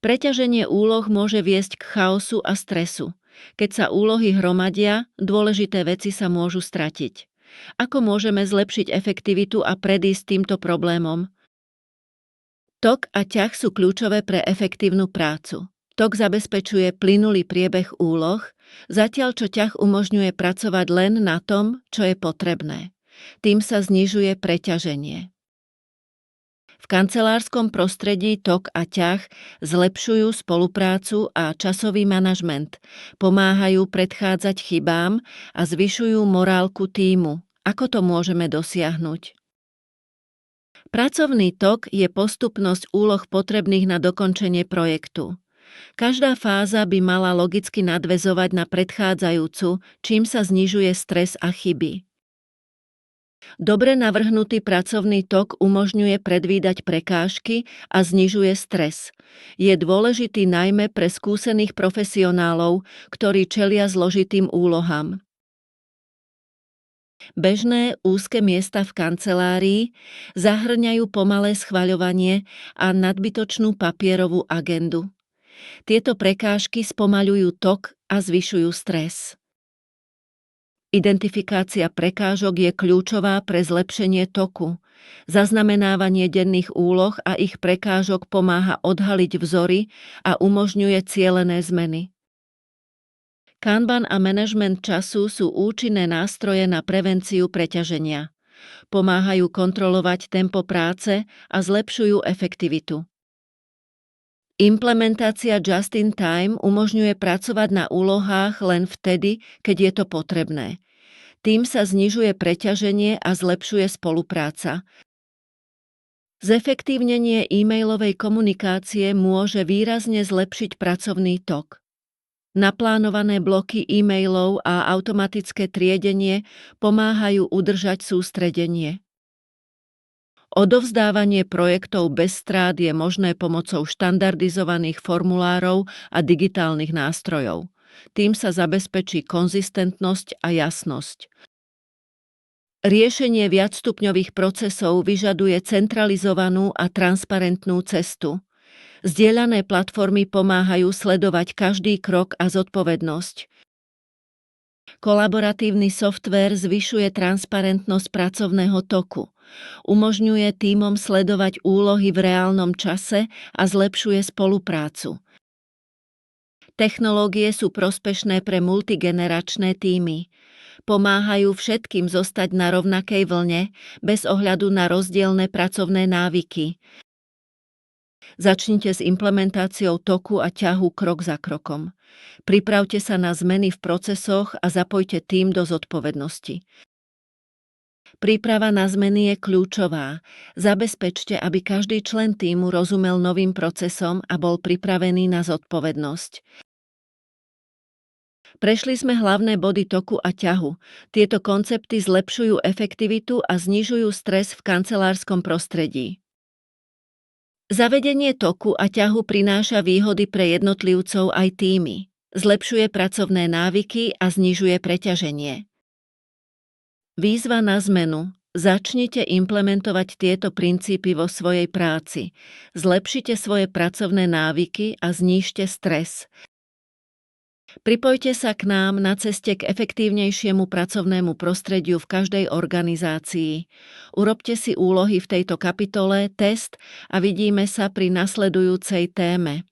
Preťaženie úloh môže viesť k chaosu a stresu. Keď sa úlohy hromadia, dôležité veci sa môžu stratiť. Ako môžeme zlepšiť efektivitu a predísť týmto problémom? Tok a ťah sú kľúčové pre efektívnu prácu. Tok zabezpečuje plynulý priebeh úloh, zatiaľ čo ťah umožňuje pracovať len na tom, čo je potrebné. Tým sa znižuje preťaženie. V kancelárskom prostredí tok a ťah zlepšujú spoluprácu a časový manažment, pomáhajú predchádzať chybám a zvyšujú morálku tímu. Ako to môžeme dosiahnuť? Pracovný tok je postupnosť úloh potrebných na dokončenie projektu. Každá fáza by mala logicky nadväzovať na predchádzajúcu, čím sa znižuje stres a chyby. Dobre navrhnutý pracovný tok umožňuje predvídať prekážky a znižuje stres. Je dôležitý najmä pre skúsených profesionálov, ktorí čelia zložitým úlohám. Bežné úzke miesta v kancelárii zahŕňajú pomalé schvaľovanie a nadbytočnú papierovú agendu. Tieto prekážky spomaľujú tok a zvyšujú stres. Identifikácia prekážok je kľúčová pre zlepšenie toku. Zaznamenávanie denných úloh a ich prekážok pomáha odhaliť vzory a umožňuje cielené zmeny. Kanban a manažment času sú účinné nástroje na prevenciu preťaženia. Pomáhajú kontrolovať tempo práce a zlepšujú efektivitu. Implementácia just in time umožňuje pracovať na úlohách len vtedy, keď je to potrebné. Tým sa znižuje preťaženie a zlepšuje spolupráca. Zefektívnenie e-mailovej komunikácie môže výrazne zlepšiť pracovný tok. Naplánované bloky e-mailov a automatické triedenie pomáhajú udržať sústredenie. Odovzdávanie projektov bez strát je možné pomocou štandardizovaných formulárov a digitálnych nástrojov. Tým sa zabezpečí konzistentnosť a jasnosť. Riešenie viacstupňových procesov vyžaduje centralizovanú a transparentnú cestu. Zdieľané platformy pomáhajú sledovať každý krok a zodpovednosť. Kolaboratívny softvér zvyšuje transparentnosť pracovného toku. Umožňuje tímom sledovať úlohy v reálnom čase a zlepšuje spoluprácu. Technológie sú prospešné pre multigeneračné tímy. Pomáhajú všetkým zostať na rovnakej vlne bez ohľadu na rozdielne pracovné návyky. Začnite s implementáciou toku a ťahu krok za krokom. Pripravte sa na zmeny v procesoch a zapojte tím do zodpovednosti. Príprava na zmeny je kľúčová. Zabezpečte, aby každý člen tímu rozumel novým procesom a bol pripravený na zodpovednosť. Prešli sme hlavné body toku a ťahu. Tieto koncepty zlepšujú efektivitu a znižujú stres v kancelárskom prostredí. Zavedenie toku a ťahu prináša výhody pre jednotlivcov aj tímy. Zlepšuje pracovné návyky a znižuje preťaženie. Výzva na zmenu. Začnite implementovať tieto princípy vo svojej práci. Zlepšite svoje pracovné návyky a znížte stres. Pripojte sa k nám na ceste k efektívnejšiemu pracovnému prostrediu v každej organizácii. Urobte si úlohy v tejto kapitole, test a vidíme sa pri nasledujúcej téme.